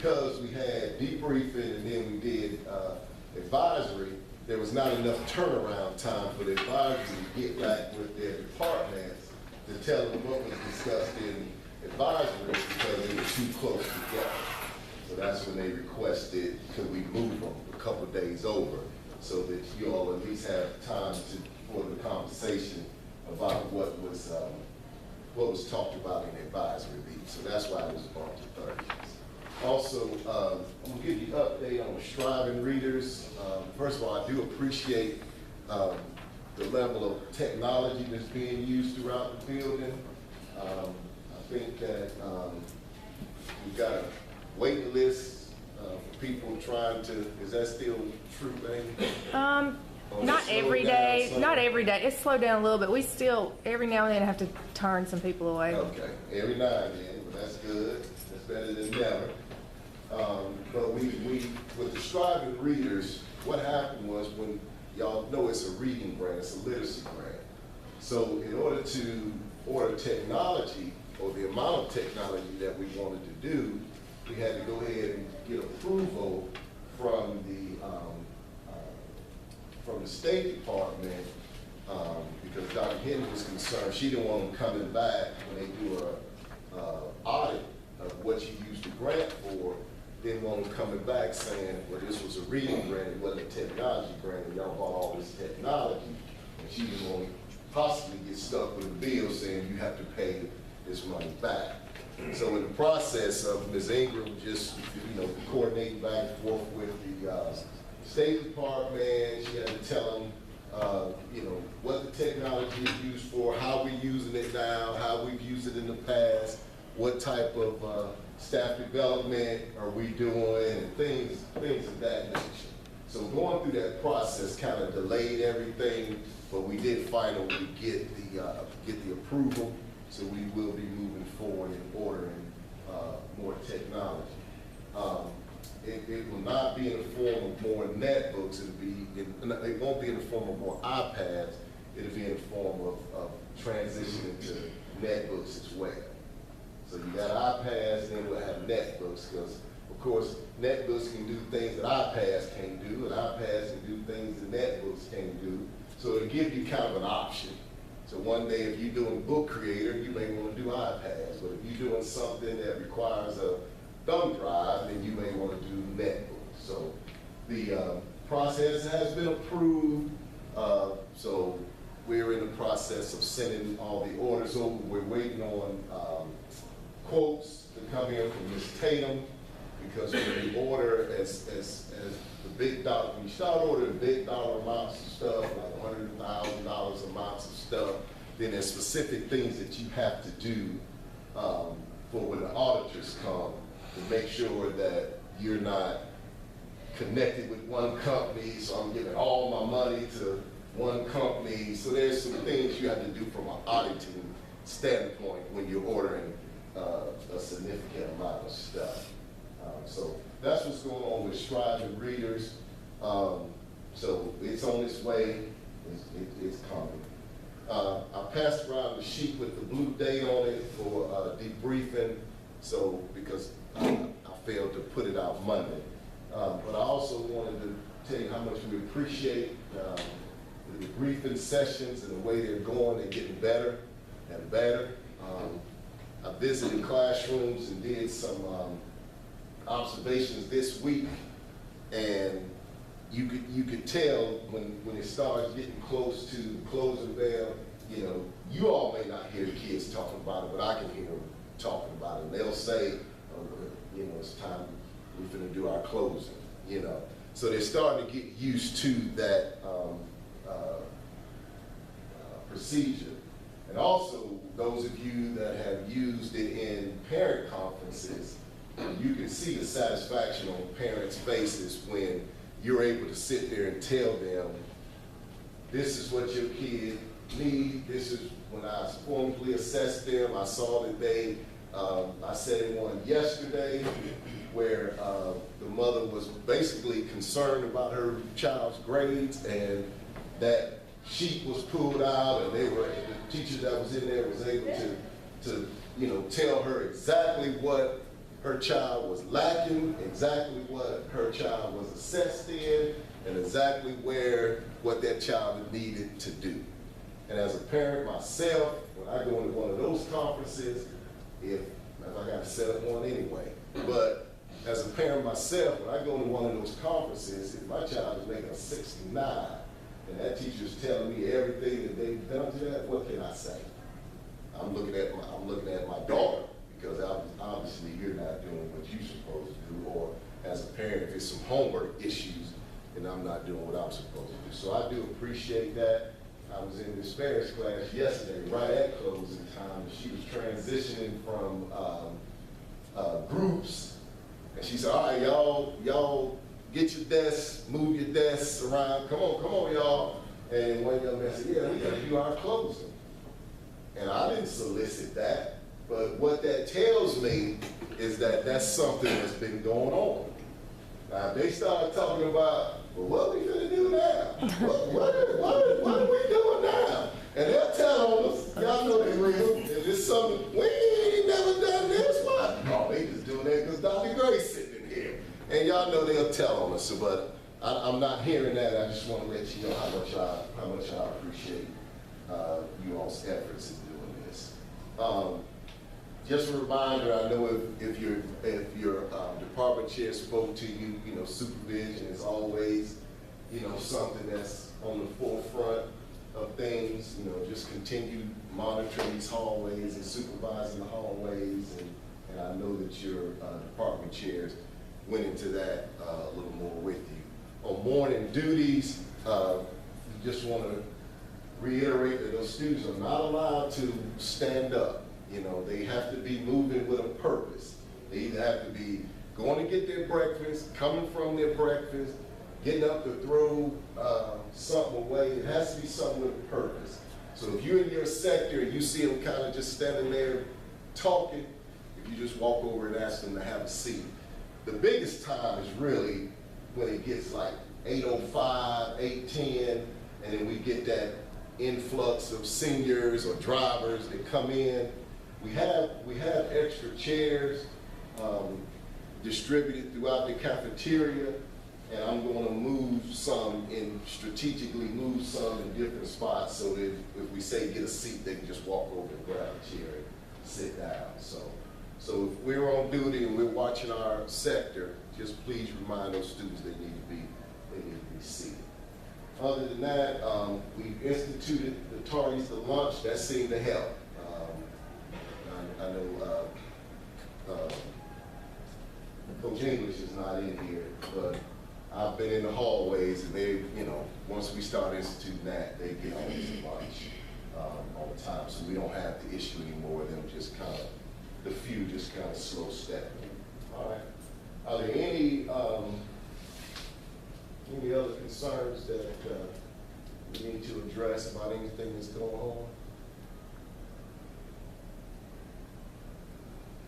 because we had debriefing and then we did advisory, there was not enough turnaround time for the advisory to get back with their departments to tell them what was discussed in advisory because they were too close together. So that's when they requested, could we move them a couple days over so that you all at least have time for the conversation about what was talked about in the advisory meeting. So that's why it was bumped to Thursdays. Also, I'm gonna give you an update on the Striving Readers. First of all, I do appreciate the level of technology that's being used throughout the building. I think that we've got a waiting list for people trying to, is that still true, baby? Not every day. Not every day. It's slowed down a little bit. We still, every now and then, have to turn some people away. Okay, every now and then, but that's good. That's better than never. But we, with the Striving Readers, what happened was when, y'all know it's a reading grant, it's a literacy grant. So in order to order technology, or the amount of technology that we wanted to do, we had to go ahead and get approval from the State Department, because Dr. Henry was concerned. She didn't want them coming back when they do a audit of what you used the grant for. Didn't want them coming back saying, well, this was a reading grant, it wasn't a technology grant, and y'all bought all this technology. And she didn't want to possibly get stuck with a bill saying you have to pay this money back. So in the process of Ms. Ingram just, coordinating back and forth with the State Department, she had to tell them, what the technology is used for, how we're using it now, how we've used it in the past, what type of staff development are we doing, and things of that nature. So going through that process kind of delayed everything, but we did finally get the approval. So we will be moving forward and ordering more technology. It will not be in the form of more netbooks. It won't be in the form of more iPads. It'll be in the form of transitioning to netbooks as well. So you got iPads, then we'll have netbooks, because of course netbooks can do things that iPads can't do, and iPads can do things that netbooks can't do. So it'll give you kind of an option. So one day if you're doing Book Creator, you may want to do iPads, but if you're doing something that requires a thumb drive, then you may want to do netbooks. So the process has been approved, so we're in the process of sending all the orders over. We're waiting on quotes to come in from Ms. Tatum, because when we order as the big dollar, when you start ordering big dollar amounts of stuff, like $100,000 amounts of stuff, then there's specific things that you have to do for when the auditors come to make sure that you're not connected with one company, so I'm giving all my money to one company. So there's some things you have to do from an auditing standpoint when you're ordering a significant amount of stuff. So that's what's going on with Striving Readers. So it's on its way, it's coming. I passed around the sheet with the blue date on it for debriefing, so because I failed to put it out Monday. But I also wanted to tell you how much we appreciate the debriefing sessions and the way they're going. They're getting better and better. I visited classrooms and did some observations this week, and you could tell when it starts getting close to the closing bell. You all may not hear the kids talking about it, but I can hear them talking about it. And they'll say, it's time, we're going to do our closing. So they're starting to get used to that procedure. And also, those of you that have used it in parent conferences, you can see the satisfaction on parents' faces when you're able to sit there and tell them, this is what your kid needs. This is when I formally assessed them. I saw that I sat in one yesterday where the mother was basically concerned about her child's grades, and that sheet was pulled out, and the teacher that was in there was able to tell her exactly what her child was lacking, exactly what her child was assessed in, and exactly what that child needed to do. And as a parent myself, when I go into one of those conferences, if I got to set up one anyway, but as a parent myself, when I go into one of those conferences, if my child is making a 69, and that teacher's telling me everything that they've done to that, what can I say? I'm looking at my daughter, because obviously you're not doing what you're supposed to do, or as a parent, if it's some homework issues, and I'm not doing what I'm supposed to do. So I do appreciate that. I was in this Spanish class yesterday, right at closing time, and she was transitioning from groups, and she said, all right, y'all get your desks, move your desks around, come on, y'all. And one young man said, yeah, we gotta do our closing. And I didn't solicit that, but what that tells me is that that's something that's been going on. Now, if they start talking about, well, what we gonna do now? What are we doing now? And they'll tell on us, y'all know they real, and it's something, we ain't never done this, why? No, they just doing that because Dr. Grace sitting in here. And y'all know they'll tell on us, but I'm not hearing that. I just want to let you know how much I appreciate you all's efforts in doing this. Just a reminder, I know if your department chair spoke to you, supervision is always, something that's on the forefront of things. Just continue monitoring these hallways and supervising the hallways, and I know that your department chairs went into that a little more with you. On morning duties, just want to reiterate that those students are not allowed to stand up. They have to be moving with a purpose. They either have to be going to get their breakfast, coming from their breakfast, getting up to throw something away. It has to be something with a purpose. So if you're in your sector and you see them kind of just standing there talking, if you just walk over and ask them to have a seat. The biggest time is really when it gets like 8:05, 8:10, and then we get that influx of seniors or drivers that come in. We have extra chairs distributed throughout the cafeteria, and I'm going to strategically move some in different spots so that if we say get a seat, they can just walk over and grab a chair and sit down. So if we're on duty and we're watching our sector, just please remind those students they need to be seated. Other than that, we've instituted the tardies to lunch. That seemed to help. I know Coach English is not in here, but I've been in the hallways, and they, once we start instituting that, they get on to lunch all the time. So we don't have the issue anymore of them just kind of, the few just kind of slow stepping. All right. Are there any other concerns that we need to address about anything that's going on?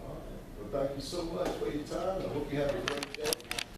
All right. Well, thank you so much for your time. I hope you have a great